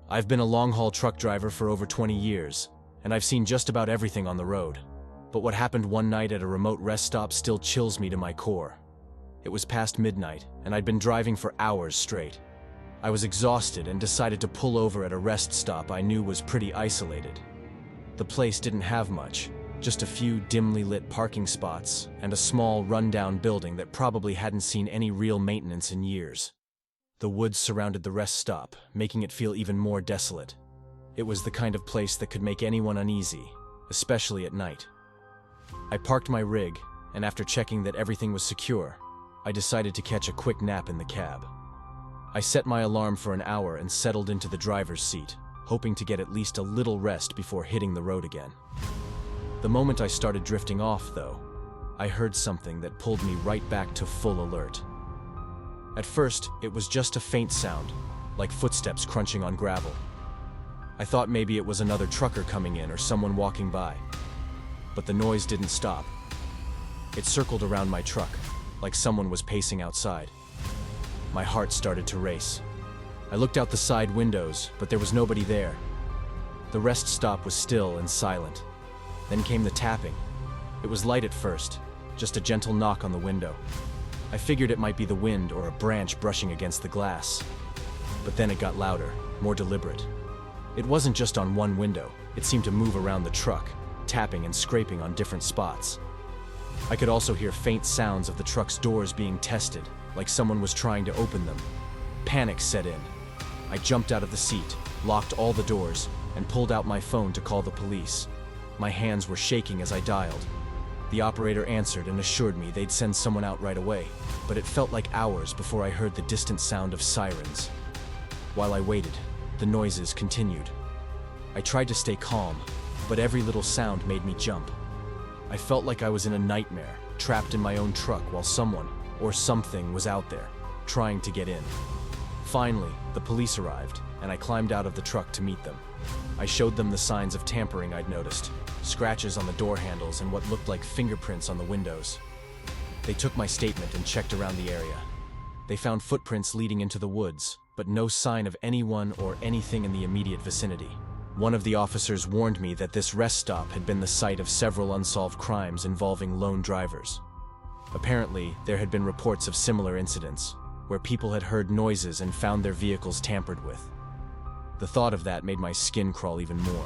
I've been a long-haul truck driver for over 20 years, and I've seen just about everything on the road. But what happened one night at a remote rest stop still chills me to my core. It was past midnight, and I'd been driving for hours straight. I was exhausted and decided to pull over at a rest stop I knew was pretty isolated. The place didn't have much, just a few dimly lit parking spots and a small, run-down building that probably hadn't seen any real maintenance in years. The woods surrounded the rest stop, making it feel even more desolate. It was the kind of place that could make anyone uneasy, especially at night. I parked my rig, and after checking that everything was secure, I decided to catch a quick nap in the cab. I set my alarm for an hour and settled into the driver's seat, hoping to get at least a little rest before hitting the road again. The moment I started drifting off, though, I heard something that pulled me right back to full alert. At first, it was just a faint sound, like footsteps crunching on gravel. I thought maybe it was another trucker coming in or someone walking by. But the noise didn't stop. It circled around my truck, like someone was pacing outside. My heart started to race. I looked out the side windows, but there was nobody there. The rest stop was still and silent. Then came the tapping. It was light at first, just a gentle knock on the window. I figured it might be the wind or a branch brushing against the glass. But then it got louder, more deliberate. It wasn't just on one window. It seemed to move around the truck, tapping and scraping on different spots. I could also hear faint sounds of the truck's doors being tested, like someone was trying to open them. Panic set in. I jumped out of the seat, locked all the doors, and pulled out my phone to call the police. My hands were shaking as I dialed. The operator answered and assured me they'd send someone out right away, but it felt like hours before I heard the distant sound of sirens. While I waited, the noises continued. I tried to stay calm, but every little sound made me jump. I felt like I was in a nightmare, trapped in my own truck while someone, or something, was out there, trying to get in. Finally, the police arrived, and I climbed out of the truck to meet them. I showed them the signs of tampering I'd noticed, scratches on the door handles and what looked like fingerprints on the windows. They took my statement and checked around the area. They found footprints leading into the woods, but no sign of anyone or anything in the immediate vicinity. One of the officers warned me that this rest stop had been the site of several unsolved crimes involving lone drivers. Apparently, there had been reports of similar incidents, where people had heard noises and found their vehicles tampered with. The thought of that made my skin crawl even more.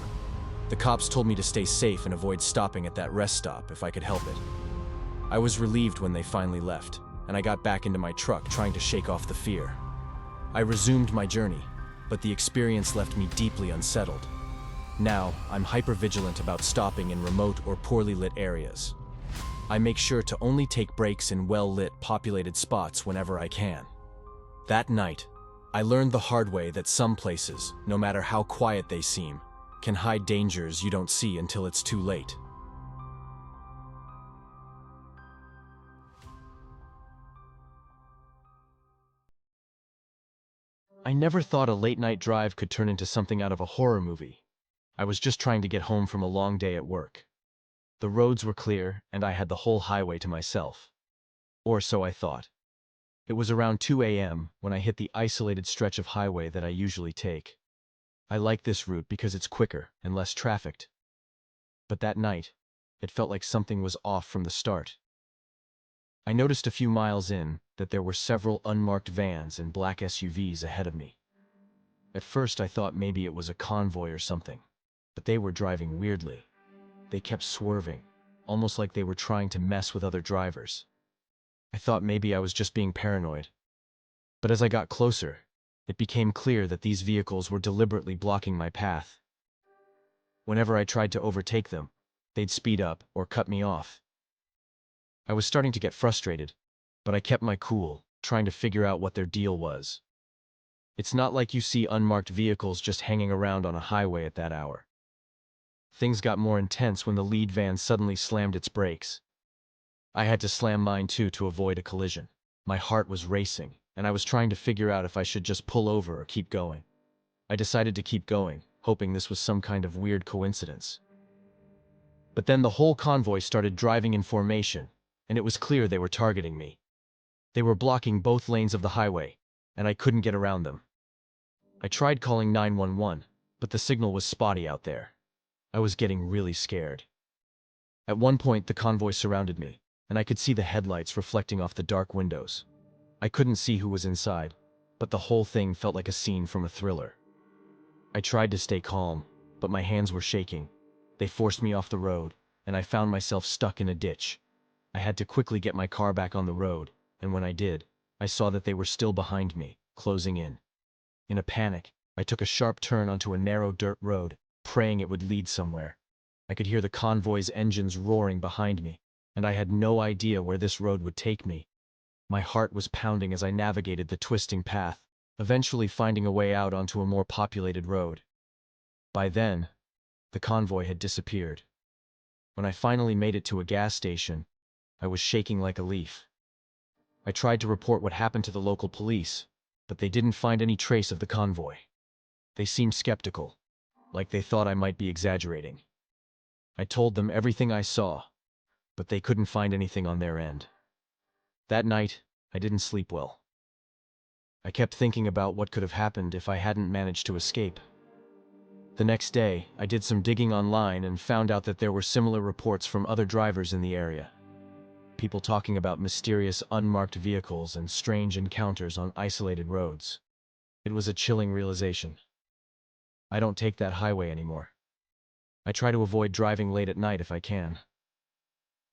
The cops told me to stay safe and avoid stopping at that rest stop if I could help it. I was relieved when they finally left, and I got back into my truck trying to shake off the fear. I resumed my journey, but the experience left me deeply unsettled. Now, I'm hyper-vigilant about stopping in remote or poorly lit areas. I make sure to only take breaks in well-lit, populated spots whenever I can. That night, I learned the hard way that some places, no matter how quiet they seem, can hide dangers you don't see until it's too late. I never thought a late-night drive could turn into something out of a horror movie. I was just trying to get home from a long day at work. The roads were clear, and I had the whole highway to myself. Or so I thought. It was around 2 a.m. when I hit the isolated stretch of highway that I usually take. I like this route because it's quicker and less trafficked. But that night, it felt like something was off from the start. I noticed a few miles in that there were several unmarked vans and black SUVs ahead of me. At first I thought maybe it was a convoy or something, but they were driving weirdly. They kept swerving, almost like they were trying to mess with other drivers. I thought maybe I was just being paranoid. But as I got closer, it became clear that these vehicles were deliberately blocking my path. Whenever I tried to overtake them, they'd speed up or cut me off. I was starting to get frustrated, but I kept my cool, trying to figure out what their deal was. It's not like you see unmarked vehicles just hanging around on a highway at that hour. Things got more intense when the lead van suddenly slammed its brakes. I had to slam mine too to avoid a collision. My heart was racing, and I was trying to figure out if I should just pull over or keep going. I decided to keep going, hoping this was some kind of weird coincidence. But then the whole convoy started driving in formation, and it was clear they were targeting me. They were blocking both lanes of the highway, and I couldn't get around them. I tried calling 911, but the signal was spotty out there. I was getting really scared. At one point, the convoy surrounded me, and I could see the headlights reflecting off the dark windows. I couldn't see who was inside, but the whole thing felt like a scene from a thriller. I tried to stay calm, but my hands were shaking. They forced me off the road, and I found myself stuck in a ditch. I had to quickly get my car back on the road, and when I did, I saw that they were still behind me, closing in. In a panic, I took a sharp turn onto a narrow dirt road, praying it would lead somewhere. I could hear the convoy's engines roaring behind me, and I had no idea where this road would take me. My heart was pounding as I navigated the twisting path, eventually finding a way out onto a more populated road. By then, the convoy had disappeared. When I finally made it to a gas station, I was shaking like a leaf. I tried to report what happened to the local police, but they didn't find any trace of the convoy. They seemed skeptical, like they thought I might be exaggerating. I told them everything I saw, but they couldn't find anything on their end. That night, I didn't sleep well. I kept thinking about what could have happened if I hadn't managed to escape. The next day, I did some digging online and found out that there were similar reports from other drivers in the area. People talking about mysterious unmarked vehicles and strange encounters on isolated roads. It was a chilling realization. I don't take that highway anymore. I try to avoid driving late at night if I can.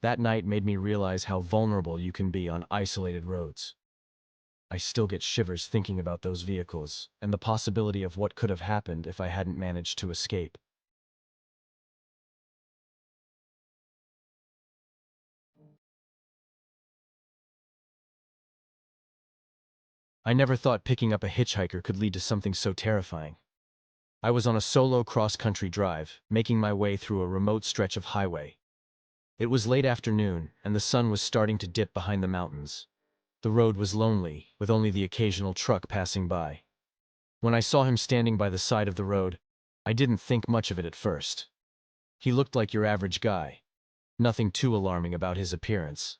That night made me realize how vulnerable you can be on isolated roads. I still get shivers thinking about those vehicles and the possibility of what could have happened if I hadn't managed to escape. I never thought picking up a hitchhiker could lead to something so terrifying. I was on a solo cross-country drive, making my way through a remote stretch of highway. It was late afternoon, and the sun was starting to dip behind the mountains. The road was lonely, with only the occasional truck passing by. When I saw him standing by the side of the road, I didn't think much of it at first. He looked like your average guy. Nothing too alarming about his appearance.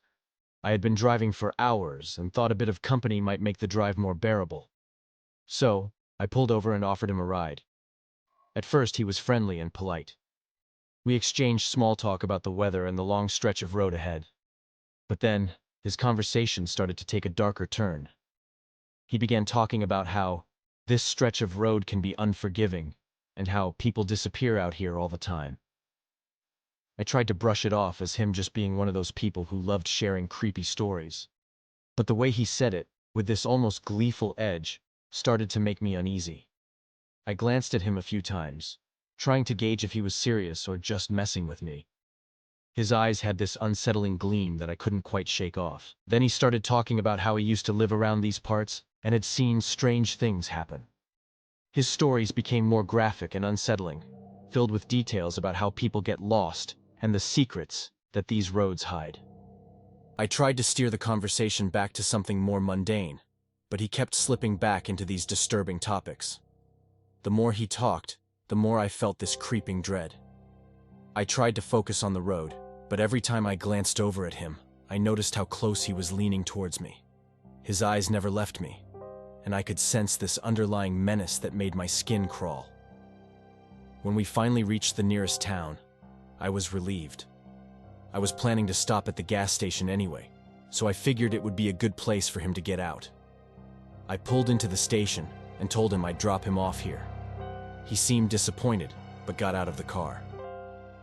I had been driving for hours and thought a bit of company might make the drive more bearable. So, I pulled over and offered him a ride. At first, he was friendly and polite. We exchanged small talk about the weather and the long stretch of road ahead. But then, his conversation started to take a darker turn. He began talking about how this stretch of road can be unforgiving, and how people disappear out here all the time. I tried to brush it off as him just being one of those people who loved sharing creepy stories. But the way he said it, with this almost gleeful edge, started to make me uneasy. I glanced at him a few times, trying to gauge if he was serious or just messing with me. His eyes had this unsettling gleam that I couldn't quite shake off. Then he started talking about how he used to live around these parts and had seen strange things happen. His stories became more graphic and unsettling, filled with details about how people get lost and the secrets that these roads hide. I tried to steer the conversation back to something more mundane, but he kept slipping back into these disturbing topics. The more he talked, the more I felt this creeping dread. I tried to focus on the road, but every time I glanced over at him, I noticed how close he was leaning towards me. His eyes never left me, and I could sense this underlying menace that made my skin crawl. When we finally reached the nearest town, I was relieved. I was planning to stop at the gas station anyway, so I figured it would be a good place for him to get out. I pulled into the station and told him I'd drop him off here. He seemed disappointed, but got out of the car.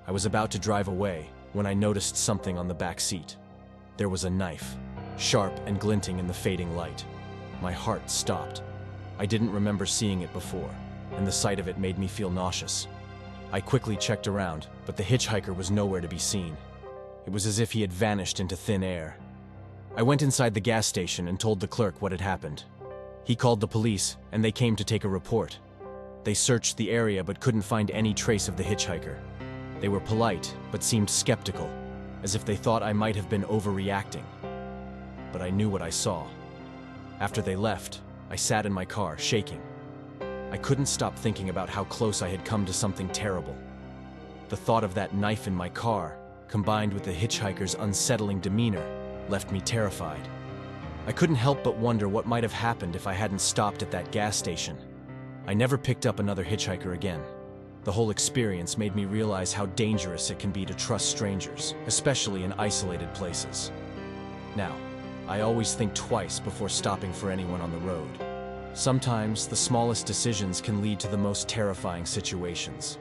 I was about to drive away when I noticed something on the back seat. There was a knife, sharp and glinting in the fading light. My heart stopped. I didn't remember seeing it before, and the sight of it made me feel nauseous. I quickly checked around, but the hitchhiker was nowhere to be seen. It was as if he had vanished into thin air. I went inside the gas station and told the clerk what had happened. He called the police, and they came to take a report. They searched the area but couldn't find any trace of the hitchhiker. They were polite, but seemed skeptical, as if they thought I might have been overreacting. But I knew what I saw. After they left, I sat in my car, shaking. I couldn't stop thinking about how close I had come to something terrible. The thought of that knife in my car, combined with the hitchhiker's unsettling demeanor, left me terrified. I couldn't help but wonder what might have happened if I hadn't stopped at that gas station. I never picked up another hitchhiker again. The whole experience made me realize how dangerous it can be to trust strangers, especially in isolated places. Now, I always think twice before stopping for anyone on the road. Sometimes, the smallest decisions can lead to the most terrifying situations.